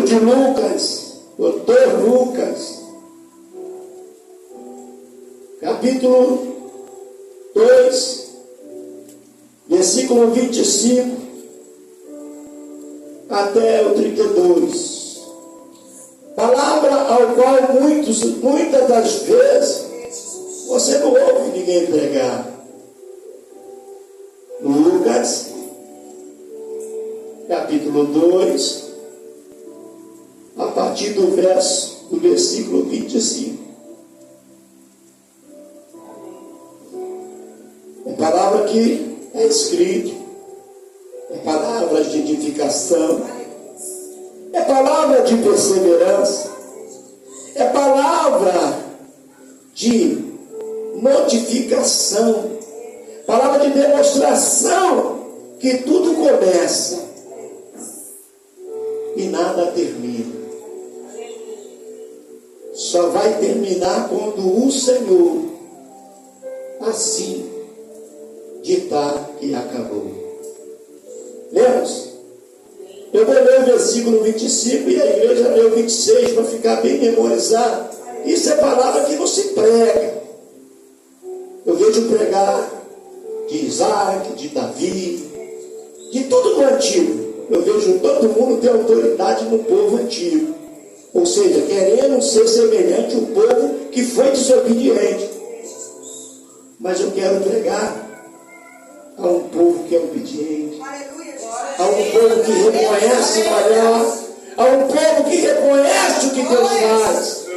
de Lucas, doutor Lucas, capítulo 2, versículo 25 até o 32. Palavra ao qual muitas das vezes você não ouve ninguém pregar. Lucas, capítulo 2, a partir do versículo 25. É palavra que é escrita, é palavra de edificação, é palavra de perseverança, é palavra de notificação, palavra de demonstração que tudo começa e nada termina. Só vai terminar quando o Senhor assim ditar que acabou. Lemos? Eu vou ler o versículo 25 e a igreja leu 26 para ficar bem memorizado. Isso é palavra que não se prega. Eu vejo pregar de Isaac, de Davi, de tudo no antigo. Eu vejo todo mundo ter autoridade no povo antigo. Ou seja, querendo ser semelhante ao povo que foi desobediente. Mas eu quero pregar a um povo que é obediente, a um povo que reconhece o melhor, a um povo que reconhece o que Deus faz.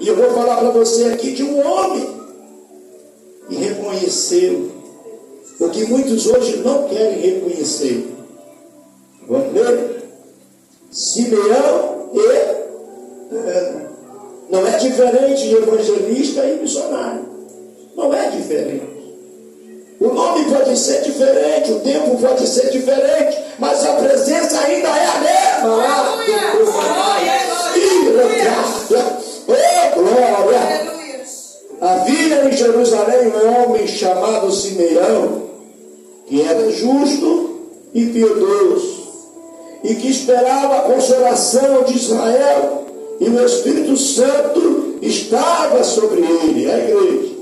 E eu vou falar para você aqui de um homem que reconheceu o que muitos hoje não querem reconhecer. Vamos ler? Simeão e Ana. Não é diferente de evangelista e missionário. Não é diferente. O nome pode ser diferente, o tempo pode ser diferente, mas a presença ainda é a mesma. Oh, glória! Havia em Jerusalém um homem chamado Simeão, que era justo e piedoso, e que esperava a consolação de Israel, e o Espírito Santo estava sobre ele, a igreja.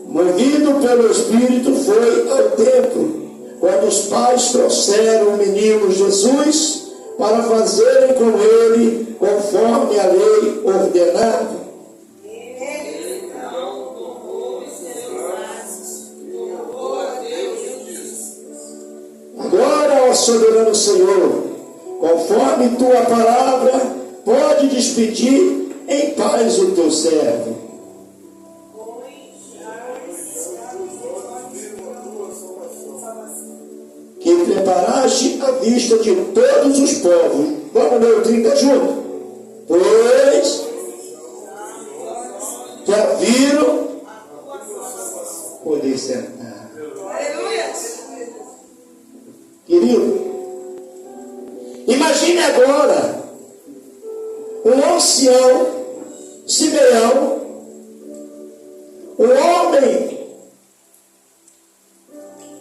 Movido pelo Espírito, foi ao templo, quando os pais trouxeram o menino Jesus para fazerem com ele conforme a lei ordenava. Agora, ó soberano Senhor, conforme tua palavra, pode despedir em paz o teu servo, que preparaste a vista de todos os povos. Vamos ler o 30 junto. Pois já viram, poder sentar. Querido, imagine agora um ancião, Simeão, um homem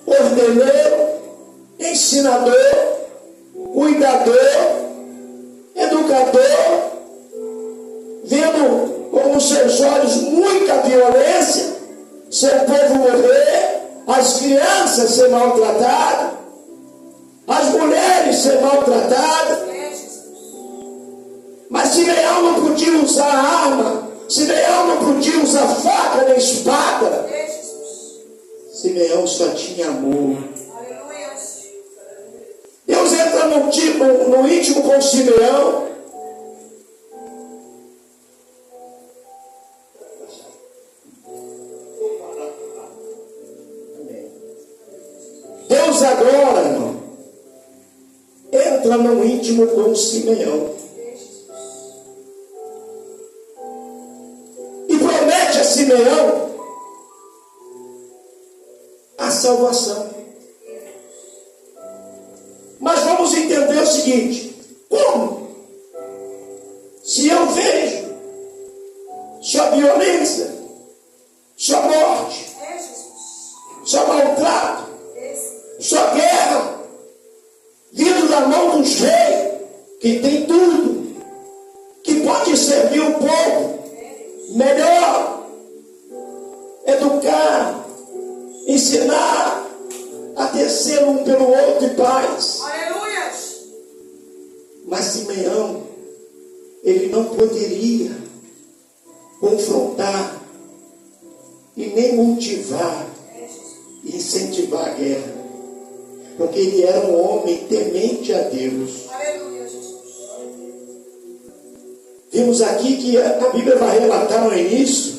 ordeneiro, ensinador, cuidador, educador, vendo com os seus olhos muita violência, seu povo morrer, as crianças ser maltratadas, as mulheres ser maltratadas. Mas Simeão não podia usar arma, Simeão não podia usar faca nem espada. Simeão só tinha amor. Deus entra no íntimo com Simeão. Deus agora, irmão, entra no íntimo com Simeão e promete a Simeão a salvação. Mas vamos entender o seguinte: como? Se eu vejo sua violência, na mão dos reis, que tem tudo, que pode servir o povo melhor, educar, ensinar a descer um pelo outro em paz. Aleluia. Mas Simeão, ele não poderia confrontar e nem motivar e incentivar a guerra, porque ele era um homem temente a Deus. Aleluia, Jesus. Vimos aqui que a Bíblia vai relatar no início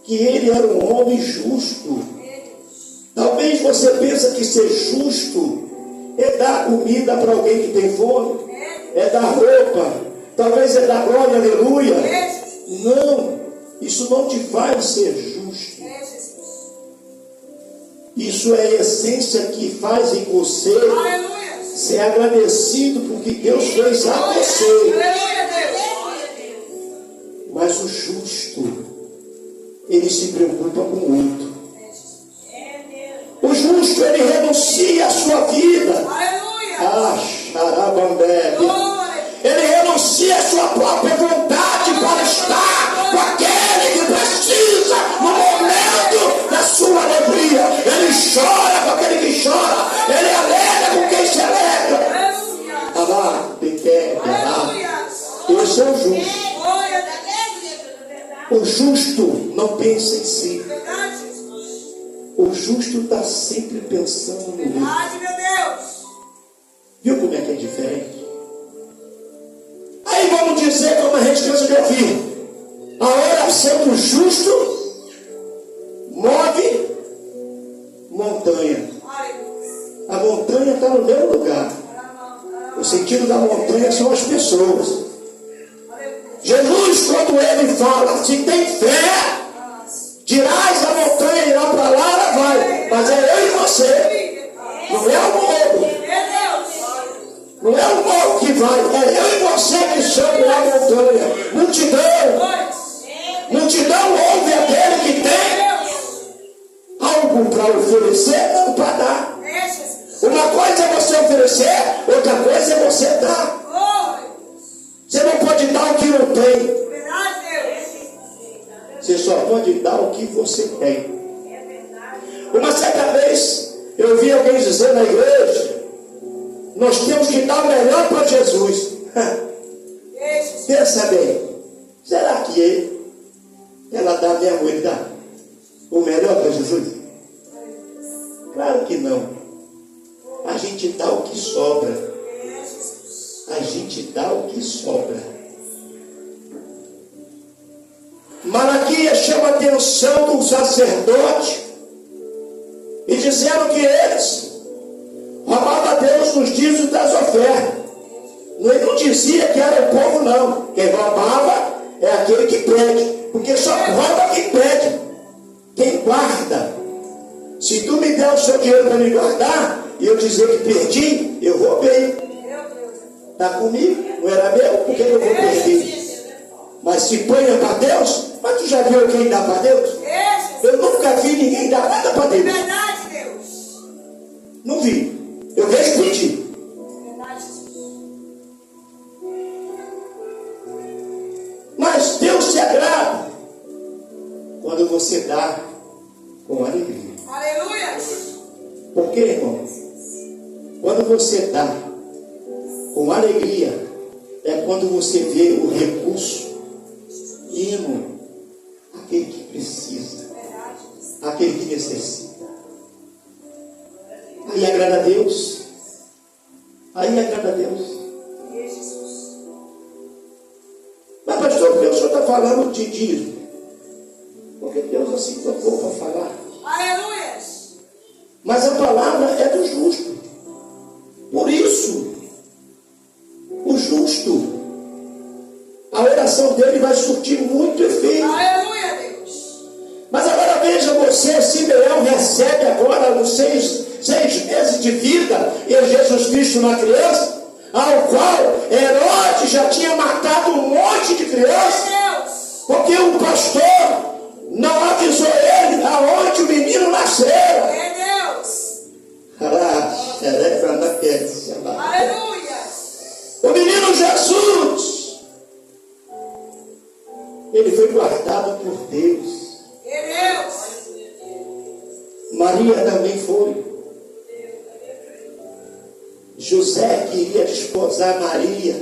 que ele era um homem justo. Talvez você pense que ser justo é dar comida para alguém que tem fome, é dar roupa, talvez é dar glória, aleluia. Não, isso não te faz ser justo. Isso é a essência que faz em você ser agradecido porque Deus fez a você. Mas o justo, ele se preocupa com o outro. O justo, ele renuncia à sua vida. Ah, xarabambé. Ele renuncia à sua própria vontade para estar com aquele que precisa no momento da sua alegria. Ele chora com aquele que chora. Ele alegra com quem se alegra. Alá, pequeno, esse é o justo. O justo não pensa em si. O justo está sempre pensando no outro. Viu como é que é diferente? Aí vamos dizer, como a gente cansa de ouvir, a oração do justo move montanha. A montanha está no mesmo lugar. O sentido da montanha são as pessoas. Jesus, quando ele fala, se tem fé, dirás a montanha, irá para lá, ela vai. Mas é eu e você. Não é o morro. Não é o morro que vai. É eu e você que somos a montanha. Multidão ouve aquele que tem algo para oferecer, não para dar. Uma coisa é você oferecer, outra coisa é você dar. Você não pode dar o que não tem. Você só pode dar o que você tem. Uma certa vez, eu vi alguém dizer na igreja, nós temos que dar o melhor para Jesus. Pensa bem, será que ela dá mesmo, ele dá o melhor para Jesus? Claro que não. A gente dá o que sobra. A gente dá o que sobra. Malaquias chama a atenção do sacerdote e disseram que eles roubavam a Deus nos dízimos das ofertas. Ele não dizia que era o povo, não. Quem roubava é aquele que pede, porque só rouba quem pede. Quem guarda. Se tu me der o seu dinheiro para me guardar e eu dizer que perdi, eu roubei. Está comigo? Não era meu? Por que eu vou perder? Mas se põe para Deus, mas tu já viu quem dá para Deus? Eu nunca vi ninguém dar nada para Deus. Não vi. Eu vejo pedir. Mas Deus se agrada quando você dá com alegria. Aleluia! Por quê, irmão? Quando você dá com alegria, é quando você vê o recurso indo aquele que precisa, aquele que necessita. Aí agrada a Deus. Aí agrada a Deus. Mas pastor, por que o senhor está falando de dízimo? Porque Deus assim tocou para falar. Aleluia! Mas a palavra é do justo. Por isso, o justo, a oração dele vai surtir muito efeito. Aleluia, Deus! Mas agora veja você, Simeão recebe agora os seis meses de vida e Jesus Cristo uma criança, ao qual Herodes já tinha matado um monte de crianças, porque o pastor não avisou ele aonde o menino nasceu. Aleluia. O menino Jesus, ele foi guardado por Deus. Deus. Maria também foi. José queria desposar Maria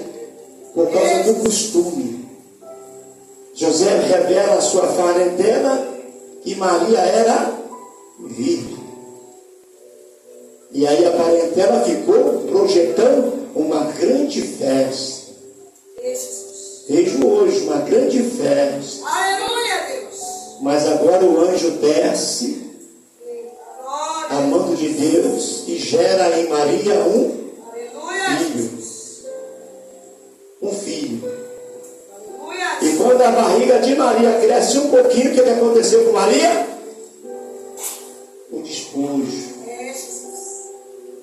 por causa do costume. José revela a sua parentela que Maria era virgem. E aí a parentela ficou projetando uma grande festa. Vejo hoje uma grande festa. Aleluia, Deus. Mas agora o anjo desce, a mão de Deus, e gera em Maria um filho. Um filho. E quando a barriga de Maria cresce um pouquinho, o que aconteceu com Maria? O despojo.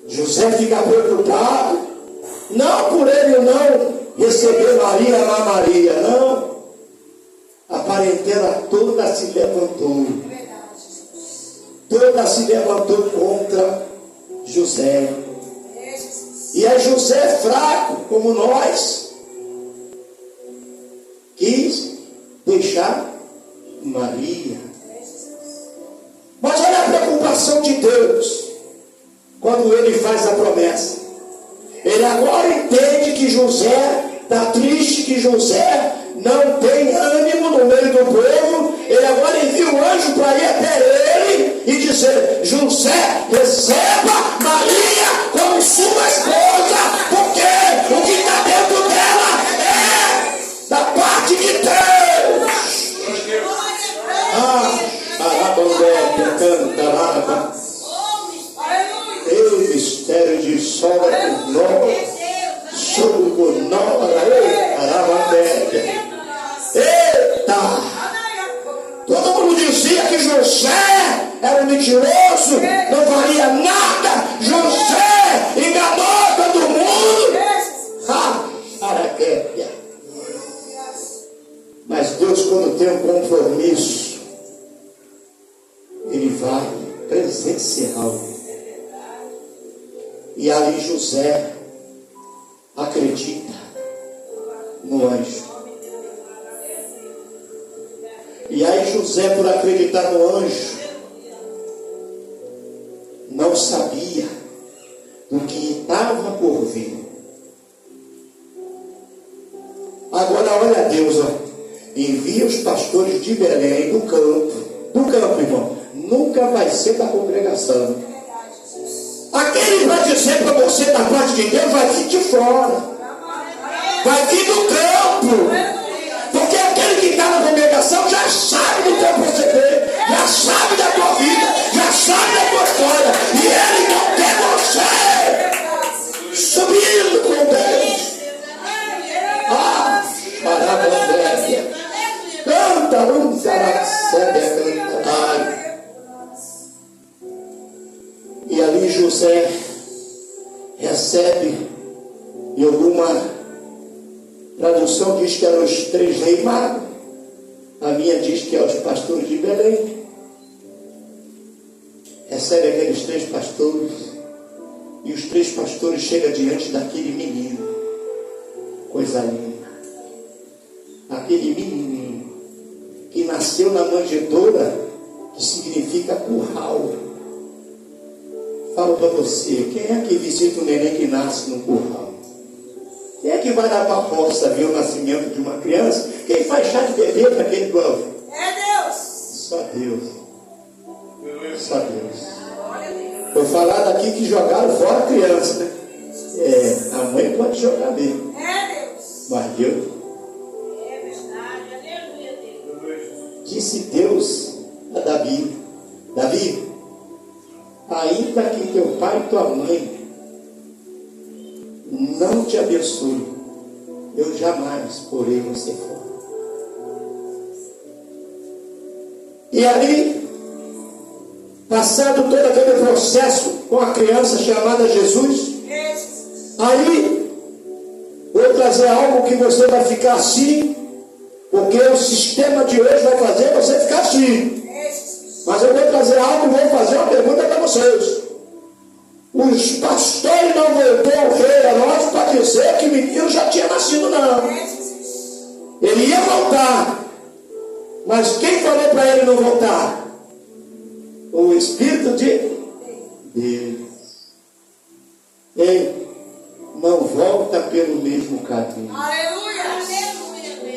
José fica preocupado, não por ele não receber Maria, amar Maria, não. A parentela toda se levantou. Toda se levantou contra José. E aí José, fraco como nós, quis deixar Maria. Mas olha a preocupação de Deus quando ele faz a promessa. Ele agora entende que José está triste, que José não tem ânimo no meio do povo. Ele agora envia um anjo para ir até ele e dizer: José, receba Maria como sua esposa, porque o que está dentro dela é da parte de Deus. Canta lá. Ei, mistério de sogra por nós, sobre por nós, eita! Todo mundo dizia que José era mentiroso, não valia nada. José enganou todo mundo. Mas Deus, quando tem um compromisso, Ele vai presencial. E aí José acredita no anjo. E aí José, por acreditar no anjo, não sabia do que estava por vir. Agora olha Deus, envia os pastores de Belém do campo, irmão, nunca vai ser da congregação. Aquele vai dizer para você da parte de Deus, vai vir de fora, vai vir do campo. Porque aquele que está na congregação já sabe do teu proceder, já sabe da tua vida, já sabe da tua história. E ele não quer você subindo com Deus. Maravilha. Canta, e ali José recebe, e alguma tradução diz que eram os 3 reis magos, a minha diz que é os pastores de Belém. Recebe aqueles 3 pastores, e os 3 pastores chegam diante daquele menino, coisa linda, aquele menininho que nasceu na manjedoura, que significa curral. Falo para você, quem é que visita o neném que nasce no curral? Quem é que vai dar para a poça ver o nascimento de uma criança? Quem faz chá de bebê para aquele povo? É Deus. Só Deus. Só Deus. Foi falado aqui que jogaram fora a criança, né? A mãe pode jogar mesmo. É Deus. Mas Deus. É verdade. Aleluia, Deus. Disse Deus a Davi: Davi, ainda que teu pai e tua mãe não te abençoe, eu jamais porei você fora. E ali, passado todo aquele processo com a criança chamada Jesus, aí vou trazer algo que você vai ficar assim, porque o sistema de hoje vai fazer você ficar assim. Mas eu vou trazer algo e vou fazer uma pergunta para vocês. Os pastores não voltou ao rei Herodes para dizer que o menino já tinha nascido, não. Ele ia voltar. Mas quem falou para ele não voltar? O Espírito de Deus. Ei, não volta pelo mesmo caminho. Aleluia.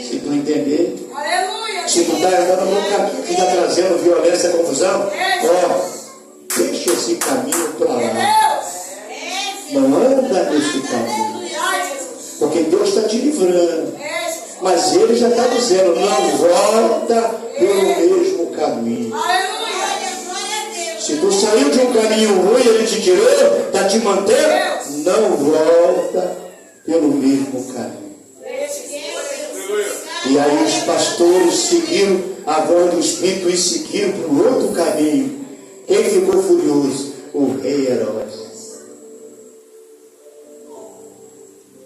Se tu entender, Aleluia. se tu está andando no caminho que está trazendo violência e confusão, ó, deixa esse caminho para lá. Não anda nesse caminho. Porque Deus está te livrando. Mas Ele já está dizendo, não volta pelo mesmo caminho. Se tu saiu de um caminho ruim, Ele te tirou, está te mantendo, não volta pelo mesmo caminho. E aí os pastores seguiram a voz do Espírito e seguiram para o outro caminho. Quem ficou furioso? O rei Herodes.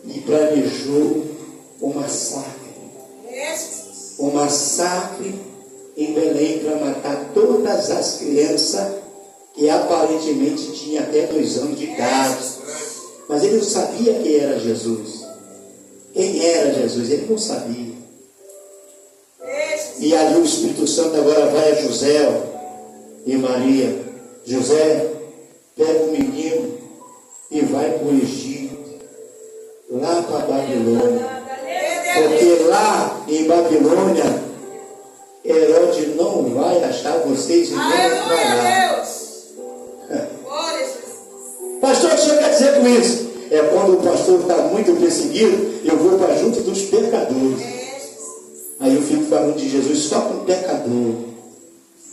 E planejou o massacre. O massacre em Belém para matar todas as crianças que aparentemente tinham até 2 anos de idade. Mas ele não sabia quem era Jesus. Quem era Jesus? Ele não sabia. E ali o Espírito Santo agora vai a José e Maria. José, pega o menino e vai para o Egito, lá para a Babilônia. Porque lá em Babilônia, Herodes não vai achar vocês e nem para lá. Pastor, o que você quer dizer com isso? É quando o pastor está muito perseguido, eu vou para junto dos pecadores. Aí eu fico falando de Jesus só com o pecador.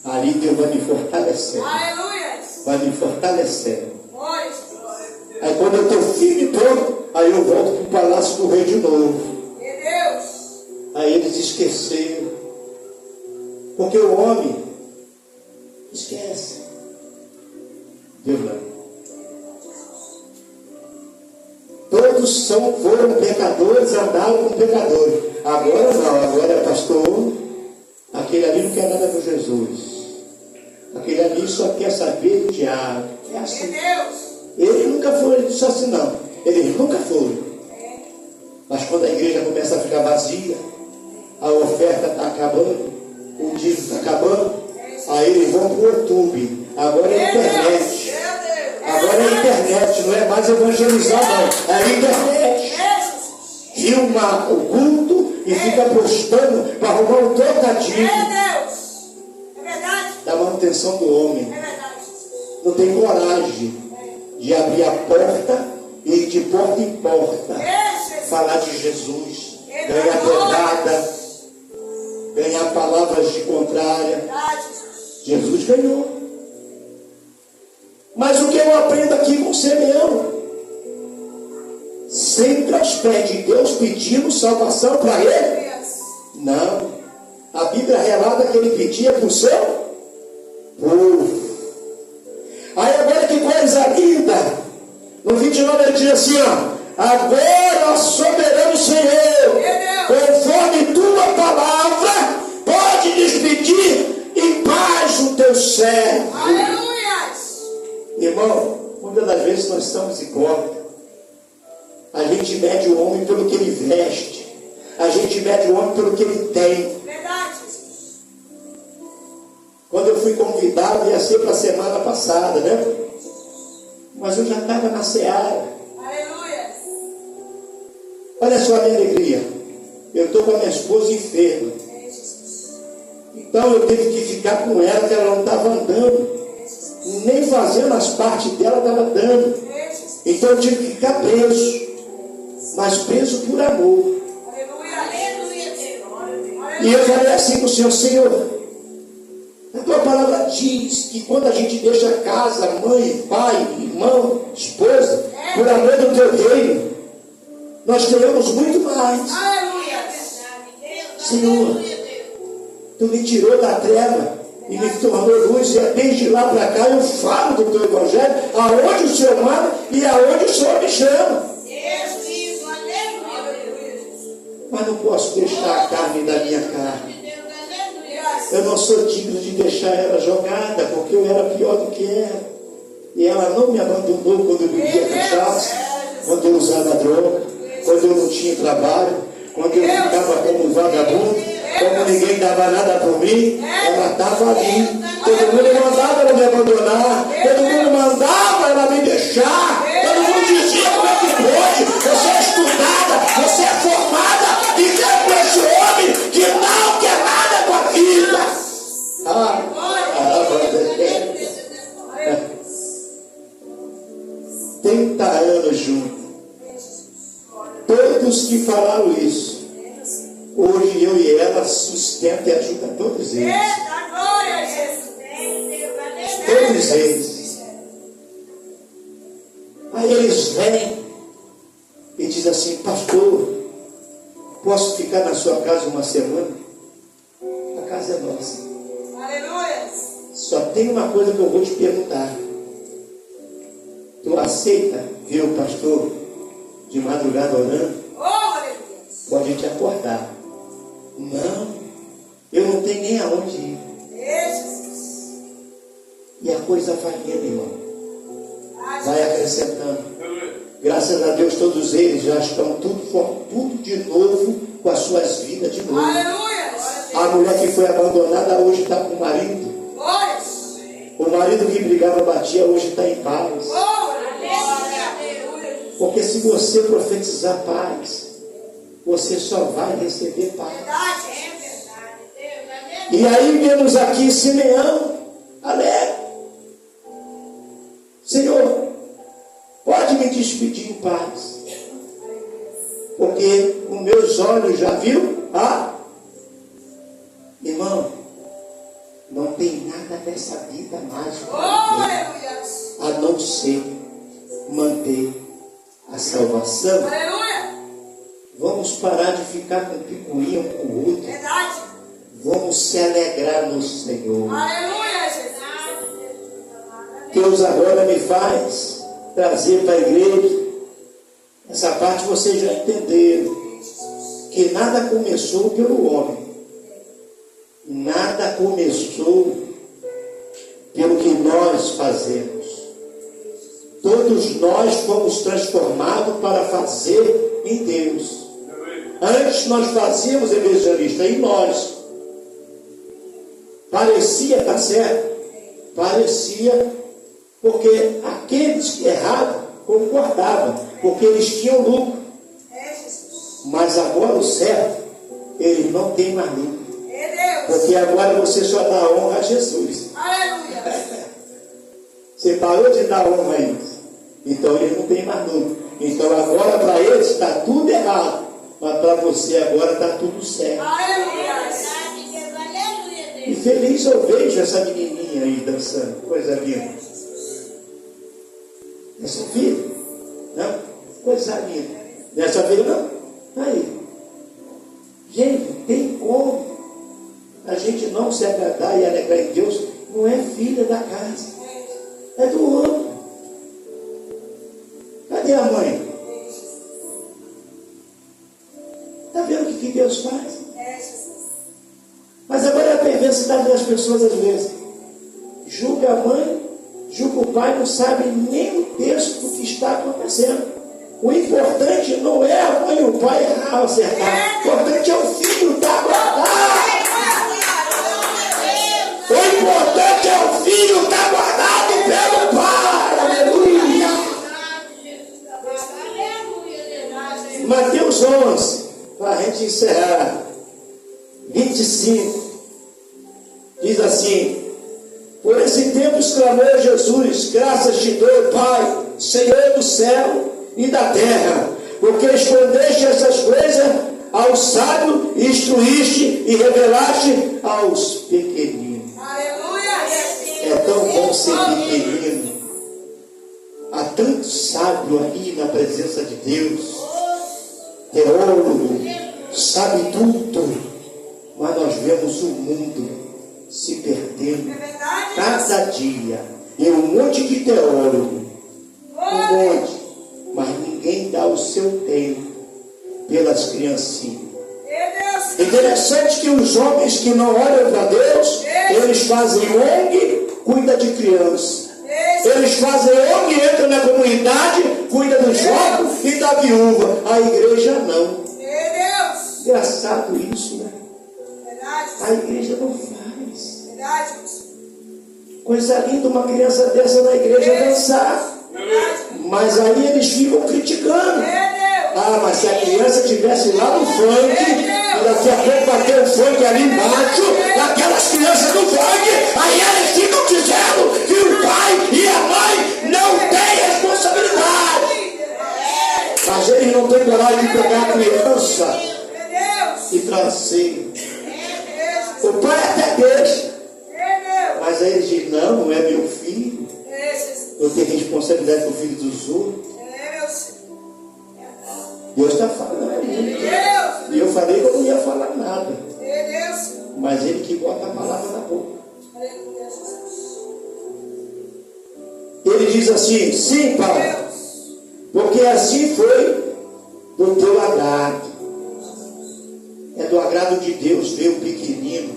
Ali Deus vai me fortalecer. Vai me fortalecer. Aí quando eu estou firme e pronto, aí eu volto para o palácio do rei de novo. Aí eles esqueceram. Porque o homem esquece. Deus não. Todos foram pecadores, andaram com pecadores. Agora não, agora é pastor. Aquele ali não quer nada com Jesus. Aquele ali só quer saber do diabo. É assim. Ele nunca foi, ele disse assim não. Eles nunca foram. Mas quando a igreja começa a ficar vazia, a oferta está acabando, o dízimo está acabando, aí eles vão para o YouTube. Agora é internet. Agora é internet, não é mais evangelizar não. É internet. Filma o culto e fica postando para arrumar um trocadilho. Da manutenção do homem. Não tem coragem de abrir a porta e ir de porta em porta. Falar de Jesus. Ganhar pedrada. Ganhar palavras de contrária. Jesus ganhou. Mas o que eu aprendo aqui com você mesmo? Sempre aos pés de Deus pedindo salvação para ele? Não. A Bíblia relata que ele pedia para o seu povo. Aí agora que coisa linda. No 29 ele diz assim, ó. Agora, soberano Senhor, conforme tua palavra, pode despedir em paz o teu servo. Irmão, muitas das vezes nós estamos hipócritas. A gente mede o homem pelo que ele veste. A gente mede o homem pelo que ele tem. Quando eu fui convidado, ia ser para a semana passada, né? Mas eu já estava na seara. Olha só a minha alegria. Eu estou com a minha esposa enferma. Então eu tive que ficar com ela, que ela não estava andando. Nem fazendo as partes dela estava dando. Então eu tive que ficar preso. Mas preso por amor. E eu falei assim com o Senhor, Senhor, a tua palavra diz que quando a gente deixa casa, mãe, pai, irmão, esposa, por amor do teu reino, nós teremos muito mais. Senhor, tu me tirou da treva e me tornou luz, e desde lá para cá eu falo do teu evangelho, aonde o Senhor manda e aonde o Senhor me chama. Mas não posso deixar a carne da minha carne. Eu não sou digno de deixar ela jogada, porque eu era pior do que ela. E ela não me abandonou quando eu bebia cachaça, quando eu usava droga, quando eu não tinha trabalho, quando eu ficava como vagabundo, como ninguém dava nada por mim. Ela estava ali. Todo mundo mandava ela me abandonar, todo mundo mandava ela me deixar, todo mundo dizia: como é que pode? Você é estudada, você é formada, e tem com esse homem que não quer nada com a vida. 30 anos juntos. Todos que falaram isso, hoje eu e ela sustenta e ajuda todos eles. Todos eles. Aí eles vêm e dizem assim: pastor, posso ficar na sua casa uma semana? A casa é nossa. Aleluia. Só tem uma coisa que eu vou te perguntar. Tu aceita ver o pastor de madrugada orando? Pode te acordar. Não, eu não tenho nem aonde ir. E a coisa vai indo, irmão. Vai acrescentando. Graças a Deus, todos eles já estão tudo de novo, com as suas vidas de novo. A mulher que foi abandonada hoje está com o marido. O marido que brigava, batia, hoje está em paz. Porque se você profetizar paz, você só vai receber paz. E aí vemos aqui Simeão alegre. Senhor, pode me despedir em paz, porque os meus olhos já viu. Irmão, não tem nada nessa vida mais a não ser manter a salvação. Vamos parar de ficar com picuinha um com o outro. Vamos se alegrar no Senhor. Deus agora me faz trazer para a igreja. Essa parte vocês já entenderam. Que nada começou pelo homem. Nada começou pelo que nós fazemos. Todos nós fomos transformados para fazer em Deus. Antes nós fazíamos evangelista em nós. Parecia, tá certo? Parecia, porque aqueles que erravam concordavam, porque eles tinham lucro. Mas agora o certo, eles não têm mais lucro. Porque agora você só dá honra a Jesus. Você parou de dar honra a eles. Então eles não têm mais lucro. Então agora para eles está tudo errado. Mas para você agora está tudo certo. E feliz eu vejo essa menininha aí dançando. Coisa linda. Essa filha? Não? Coisa linda. Nessa filha não? Aí. Gente, tem como a gente não se agradar e alegrar em Deus? Não é filha da casa. É do outro. Cadê a mãe? Está vendo o que Deus faz? Mas agora é a perversidade das pessoas às vezes. Julga a mãe, julga o pai, não sabe nem o texto do que está acontecendo. O importante não é a mãe e o pai errar ou acertar. O importante é o filho estar guardado. O importante é o filho estar guardado pelo pai. Aleluia. Mateus 11, para a gente encerrar. 25. Diz assim: por esse tempo exclamou Jesus: graças te dou, Pai, Senhor do céu e da terra, porque escondeste essas coisas aos sábios, instruíste e revelaste aos pequeninos. É tão bom ser pequenino. Há tanto sábio aí na presença de Deus, teólogo, sabe tudo, mas nós vemos o mundo se perdendo cada dia. E um monte de teólogo, um monte, mas ninguém dá o seu tempo pelas criancinhas. Interessante que os homens que não olham para Deus, eles fazem ONG, cuida de criança. Eles fazem ONG, entram na comunidade, cuidam dos órfãos e da viúva. A igreja não. Engraçado isso, né? A igreja não faz. Coisa linda uma criança dessa na igreja dançar. Mas aí eles ficam criticando. Ah, mas se a criança estivesse lá no funk, e daqui a pouco vai ter um funk ali embaixo, daquelas crianças do funk, aí eles ficam dizendo que o pai e a mãe não têm responsabilidade. Mas eles não têm coragem de pegar a criança e trazer. O pai até deixa. Mas aí eles dizem, não é meu filho. Eu tenho responsabilidade com o filho dos outros. Deus está falando. E eu falei que eu não ia falar nada. Mas ele que bota a palavra na boca. Ele diz assim, sim, Pai, porque assim foi do teu agrado. É do agrado de Deus ver o pequenino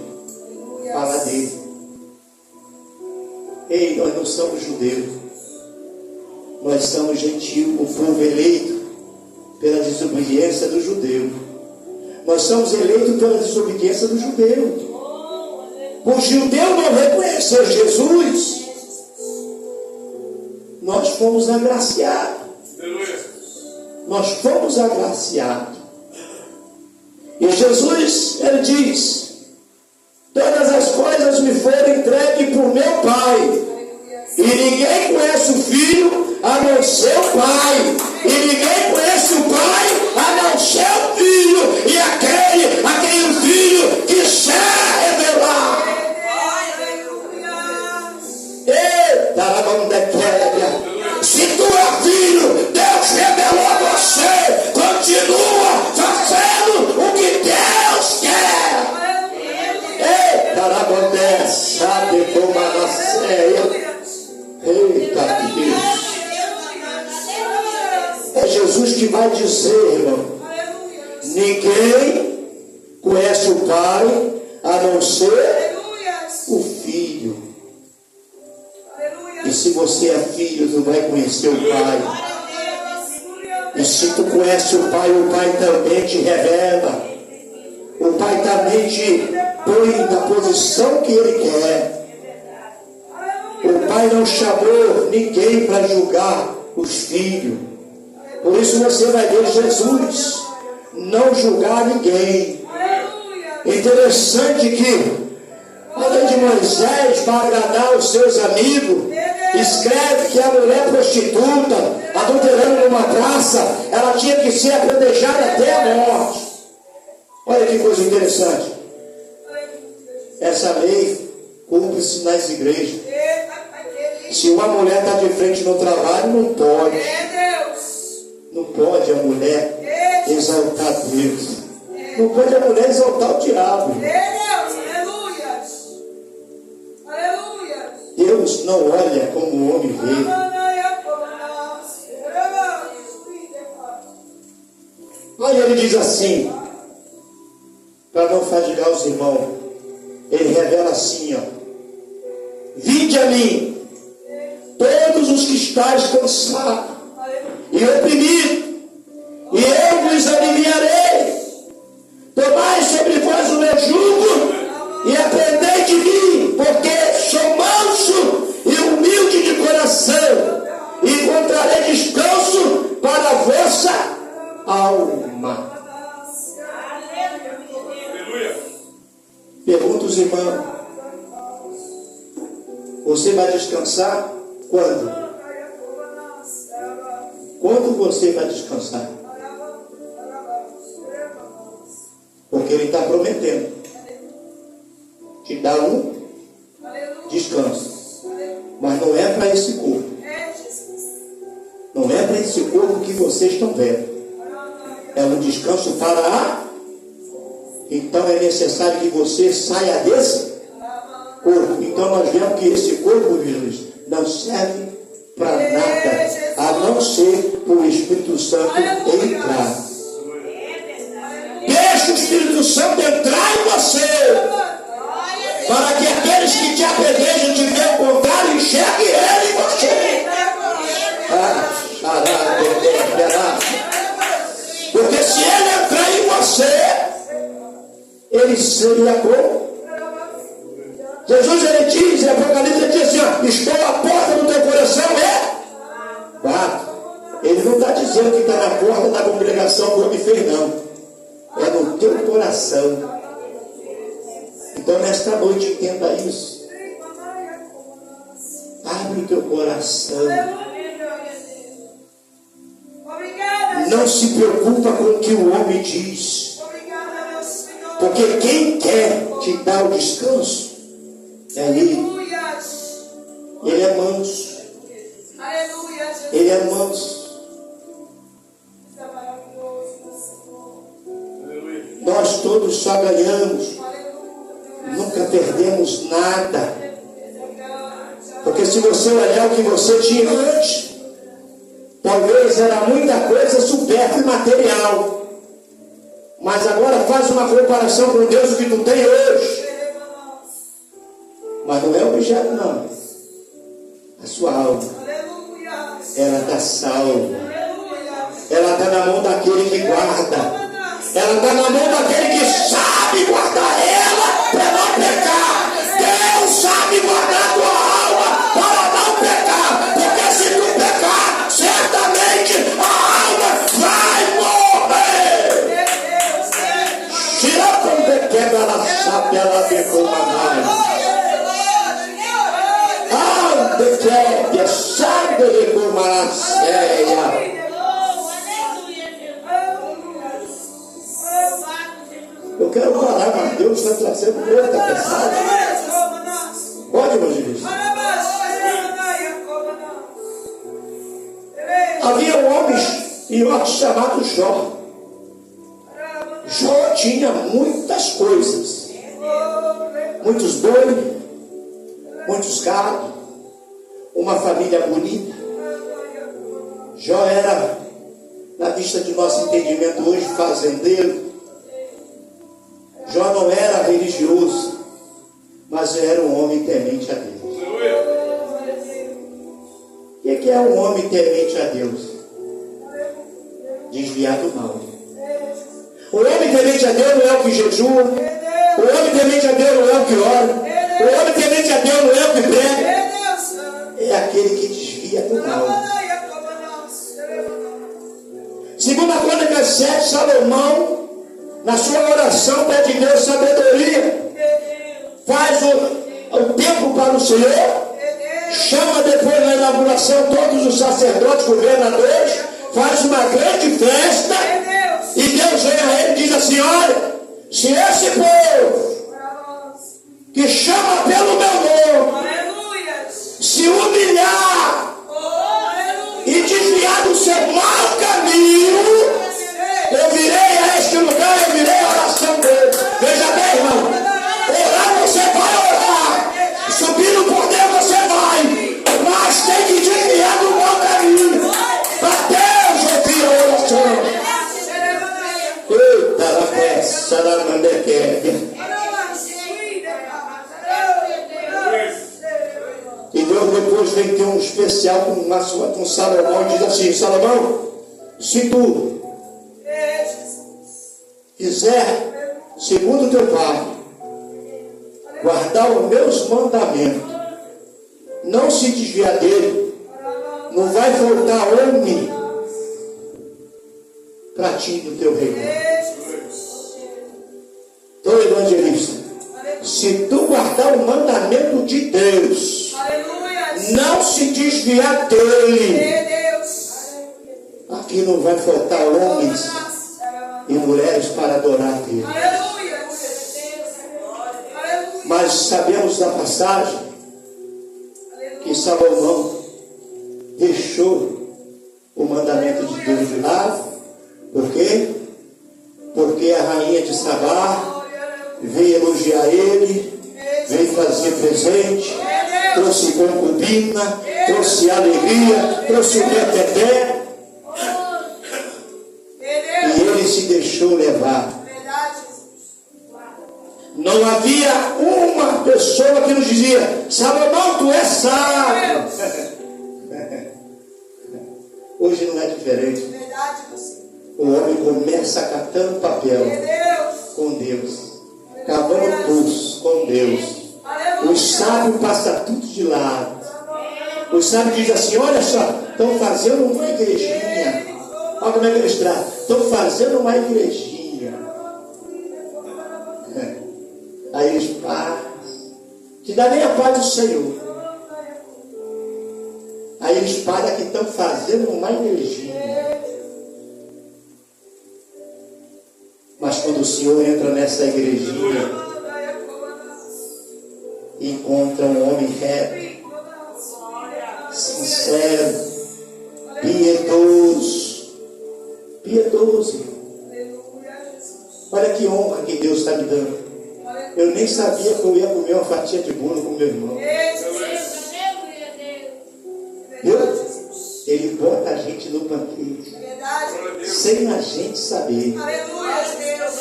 falar dele. Ei, nós não somos judeus. Nós somos gentios, o povo eleito pela desobediência do judeu. Nós somos eleitos pela desobediência do judeu. O judeu não reconheceu Jesus. Nós fomos agraciados. Nós fomos agraciados. E Jesus, ele diz, todas as coisas me foram entregues por meu Pai. E ninguém conhece o Filho a não ser o Pai. E ninguém conhece o Pai a não ser o Filho. E aquele a quem o Filho quiser revelar. Eita, vamos dar queda. Se tu é filho, Deus revelou a você. Continua fazendo o que Deus quer. Eita, vamos sabe como a nossa Eita, Deus. É Jesus que vai dizer, irmão. Ninguém conhece o Pai a não ser o Filho. E se você é filho, tu vai conhecer o Pai. E se tu conhece o Pai também te revela. O Pai também te põe na posição que Ele quer. O Pai não chamou ninguém para julgar os filhos. Por isso você vai ver Jesus não julgar ninguém. Interessante que a lei de Moisés, para agradar os seus amigos, escreve que a mulher prostituta, adulterando numa praça, ela tinha que ser apedrejada até a morte. Olha que coisa interessante. Essa lei cumpre-se nas igrejas. Se uma mulher está de frente no trabalho, não pode. Não pode a mulher exaltar Deus. Não pode a mulher exaltar o diabo. Deus não olha como o homem vê. Aí ele diz assim, para não fadigar os irmãos, ele revela assim, ó: vinde a mim, todos os que estáis cansados e oprimidos, e eu vos aliviarei. Tomai sobre vós o meu jugo e aprendei de mim, porque sou manso e humilde de coração, e encontrarei descanso para a vossa alma. Pergunta os irmãos: você vai descansar quando? Quando você vai descansar? Porque Ele está prometendo te dar um descanso. Mas não é para esse corpo. Não é para esse corpo que vocês estão vendo. É um descanso para a... Então é necessário que você saia desse corpo. Então nós vemos que esse corpo, Jesus, não serve para nada, a não ser para o Espírito Santo entrar. Deixa o Espírito Santo entrar em você, para que aqueles que te apedrejam te veem o contrário, enxerguem Ele em você. isso seria como? Jesus, ele diz, em Apocalipse, ele diz assim, ó, estou à porta do teu coração, bato. Ele não está dizendo que está na porta da congregação do homem fez, não. É no teu coração. Então, nesta noite, entenda isso. Abre o teu coração. Não se preocupa com o que o homem diz. Porque quem quer te dar o descanso é Ele. Ele é manso. Ele é manso. Nós todos só ganhamos. Nunca perdemos nada. Porque se você olhar o que você tinha antes, talvez era muita coisa supérflua e material. Mas agora faz uma comparação com Deus o que tu tem hoje. Mas não é objeto, não. A sua alma. Ela está salva. Ela está na mão daquele que guarda. Ela está na mão daquele que sabe guardar ela para não pecar. Deus sabe guardar tua alma para não pecar. Porque se tu pecar, certamente a alma vai morrer. Tira quando quebra ela sabe, ela pegou uma mais. Ah, de quebra, sabe de como ela ceia. Eu quero falar, mas Deus está trazendo outra mensagem. Pode, meu Jesus. Havia um homem chamado Jó. Jó tinha muitas coisas. Muitos bois, muitos gados, uma família bonita. Jó era, na vista de nosso entendimento hoje, fazendeiro. Jó não era religioso, mas era um homem temente a Deus. O que é um homem temente a Deus? Desviar do mal. O homem temente a Deus não é o que jejua. O homem temente a Deus não é o que ora. O homem temente a Deus não é o que prega. É aquele que desvia do mal. Segundo a Crônicas 7, Salomão, na sua oração, pede a Deus sabedoria. Faz o tempo para o Senhor. Chama depois na inauguração todos os sacerdotes, governadores. Faz uma grande festa. E Deus vem a ele e diz assim: olha, se esse povo que chama pelo meu nome se humilhar e desviar do seu mau caminho, eu virei a este lugar, eu virei a oração dele. Veja bem, irmão, orar você vai orar, subir no poder você vai, mas tem que desviar do mau caminho para Deus ouvir a oração. Eita, la peça da mandequete. E Deus depois vem ter um especial com Salomão e diz assim: Salomão, se tu quiser, segundo teu pai, guardar os meus mandamentos, não se desviar dele, não vai faltar homem para ti do teu reino. Então, evangelista, se tu guardar o mandamento de Deus, não se desviar dele, aqui não vai faltar homens e mulheres para adorar a Deus. Mas sabemos da passagem que Salomão deixou o mandamento de Deus de lado. Por quê? Porque a rainha de Sabá veio elogiar ele, veio fazer presente, trouxe concubina, trouxe alegria, trouxe o teté. E ele se deixou levar. Não havia uma pessoa que nos dizia: Salomão, tu és sábio. Hoje não é diferente. O homem começa catando papel com Deus. cavando poço com Deus. Os sábios passam tudo de lado. Os sábios dizem assim: olha só, estão fazendo uma igrejinha. Olha como é que eles tratam. Estão fazendo uma igrejinha. Aí eles param. Que dá nem a paz do Senhor. Aí eles param que estão fazendo uma igrejinha. Mas quando o Senhor entra nessa igrejinha, encontra um homem reto, sincero, piedoso. Olha que honra que Deus está me dando. Eu nem sabia que eu ia comer uma fatia de bolo com meu irmão. Ele bota a gente no banquete sem a gente saber.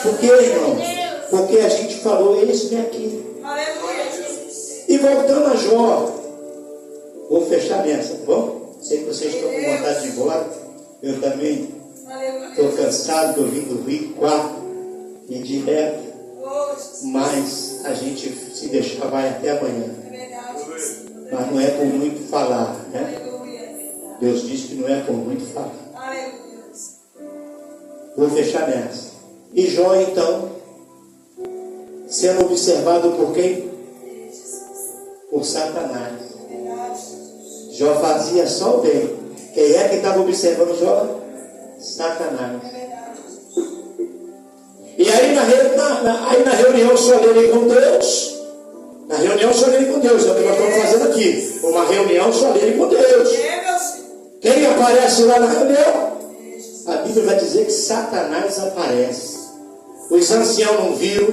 Por que, irmão? Porque a gente falou: eis-me aqui. E voltando a Jó, vou fechar nessa, tá bom? Sei que vocês estão com vontade de ir embora. Eu também estou cansado, estou vindo do Rio 4 e direto. Mas a gente, se deixar, vai até amanhã. Mas não é por muito falar, né? Deus diz que não é por muito falar. Vou fechar nessa. E Jó, então, sendo observado por quem? Por Satanás. Jó fazia só o bem. Quem é que estava observando Jó? Satanás. E aí na reunião solene com Deus, é o que nós estamos fazendo aqui, uma reunião solene com Deus. Quem aparece lá na reunião? A Bíblia vai dizer que Satanás aparece. Os anciãos não viram,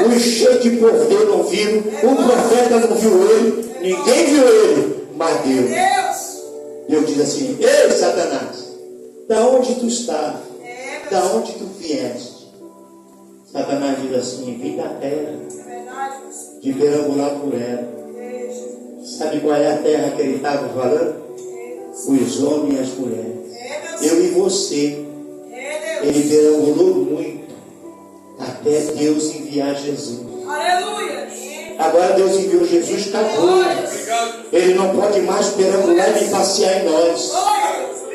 os cheios de poder não viram, o profeta não viu ele, ninguém viu ele, mas Deus. Deus diz assim: ei, Satanás, da onde tu estás? Da onde tu vieste? Satanás diz assim: vim da terra, de perambular por ela. Sabe qual é a terra que ele estava falando? Os homens e as mulheres. Eu e você. Ele perambulou muito até Deus enviar Jesus. Agora Deus enviou Jesus, acabou. Ele não pode mais perambular nem passear em nós.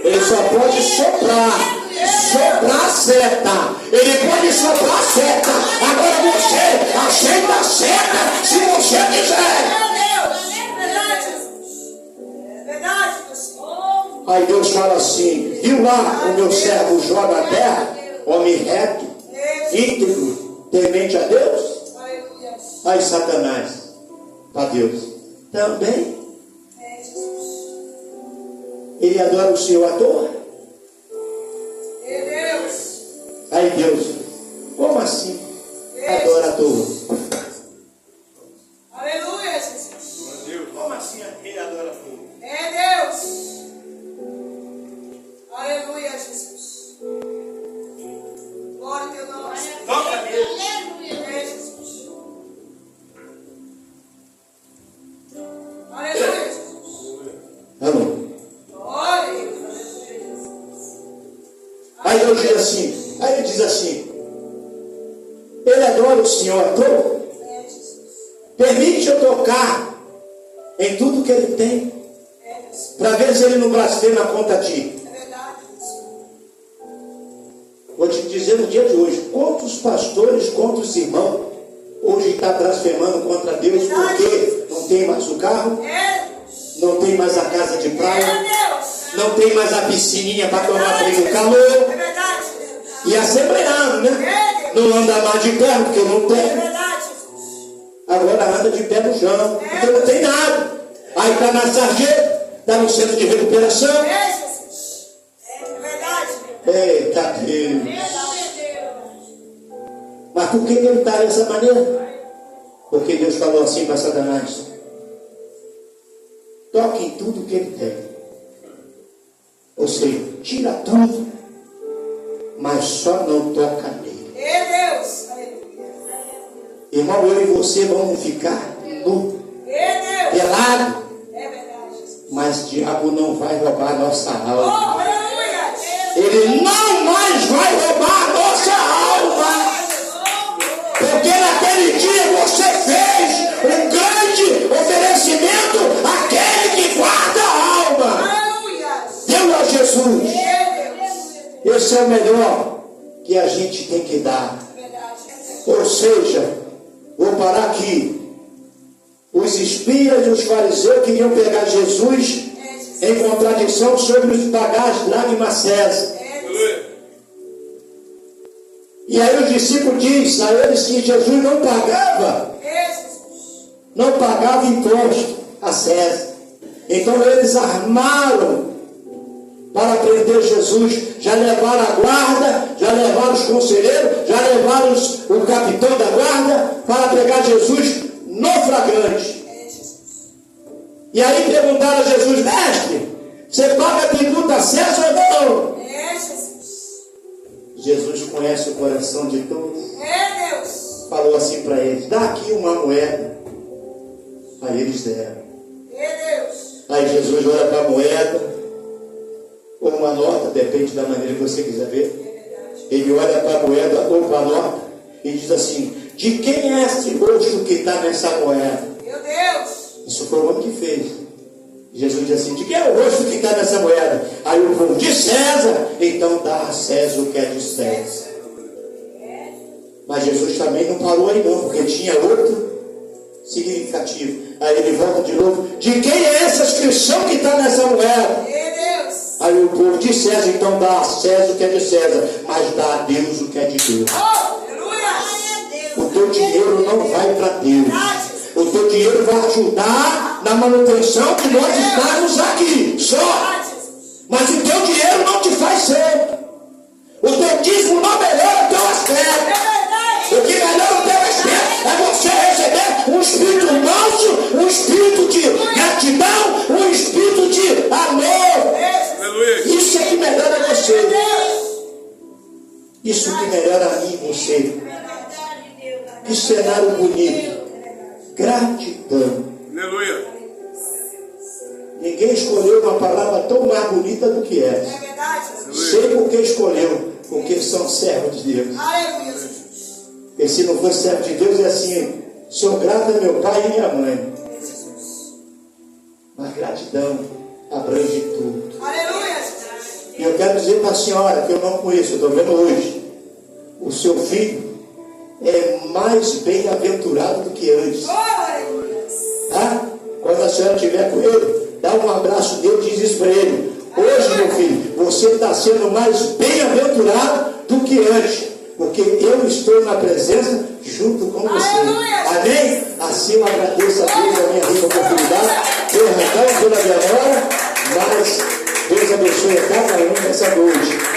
Ele só pode soprar a seta. Ele pode soprar a seta. Agora você aceita a seta se você quiser. Aí Deus fala assim: viu lá o meu servo Jó na terra, homem reto, íntegro, temente a Deus? Aí Satanás, para Deus, também ele adora o Senhor à toa? Aí Deus, como assim adora à toa? Aleluia, Jesus. Como assim ele adora à toa? É Deus. Aleluia, Jesus. Glória a Deus. Toca nele. É Jesus. Aleluia, Jesus. Amor. Glória a Deus. Aí Deus diz assim, ele diz assim: ele adora o Senhor à toa? Permite eu tocar em tudo que ele tem, para ver se ele não blasfema contra ti. Vou te dizer no dia de hoje, quantos pastores, quantos irmãos hoje estão blasfemando contra Deus porque não tem mais o carro, não tem mais a casa de praia, não tem mais a piscininha para tomar banho no calor, e assembleando, né? Não anda mais de pé porque não tem, agora anda de pé no chão porque não tem nada. Aí está na sarjeta, está no centro de recuperação. Eita Deus. Mas por que ele está dessa maneira? Porque Deus falou assim para Satanás: toque em tudo que ele tem. Ou seja, tira tudo, mas só não toca nele. Irmão, eu e você vamos ficar nu, pelado, mas o diabo não vai roubar a nossa alma. Ele não mais vai roubar a nossa alma. Porque na esse é o melhor que a gente tem que dar. Verdade. Ou seja, vou parar aqui. Os espias e os fariseus queriam pegar Jesus em contradição sobre os pagar as lágrimas a César. E aí os discípulos dizem a eles que Jesus não pagava imposto a César. Então eles armaram para prender Jesus. Já levaram a guarda, já levaram os conselheiros, já levaram o capitão da guarda para pegar Jesus no flagrante. E aí perguntaram a Jesus: mestre, você paga tributo a César ou não? Jesus conhece o coração de todos. Deus. Falou assim para eles: dá aqui uma moeda. Aí eles deram. Deus. Aí Jesus olha para a moeda, ou uma nota, depende da maneira que você quiser ver. Ele olha para a moeda ou para a nota e diz assim: de quem é esse rosto que está nessa moeda? Meu Deus. Isso foi o homem que fez. Jesus diz assim: de quem é o rosto que está nessa moeda? Aí o povo: de César. Então dá a César o que é de César. Mas Jesus também não parou aí não, porque tinha outro significativo. Aí ele volta de novo: de quem é essa inscrição que está nessa moeda? Deus. Aí o povo: de César. Então dá a César o que é de César, mas dá a Deus o que é de Deus. Aleluia. O teu dinheiro não vai para Deus. O teu dinheiro vai ajudar na manutenção de nós estarmos aqui, só. Mas o teu dinheiro não te faz santo. O teu dízimo não melhora o teu aspecto. O que melhora o teu aspecto é você receber um espírito manso, um espírito de gratidão, um espírito de amor. Isso é que melhora você. Isso que melhora a mim e você. Que cenário bonito. Gratidão. Aleluia. Ninguém escolheu uma palavra tão mais bonita do que essa. É verdade. Sei por que escolheu, porque são servos de Deus. Aleluia. E se não fosse servo de Deus, é assim: sou grato a meu pai e minha mãe. Mas gratidão abrange tudo. Aleluia. E eu quero dizer para a senhora, que eu não conheço, eu estou vendo hoje, o seu filho é mais bem-aventurado do que antes. Tá? Quando a senhora estiver com ele, dá um abraço dele e diz isso para ele: hoje, meu filho, você está sendo mais bem-aventurado do que antes, porque eu estou na presença junto com você. Amém? Assim eu agradeço a Deus a minha rica oportunidade, pelo recado, pela demora, mas Deus abençoe a cada um nessa noite.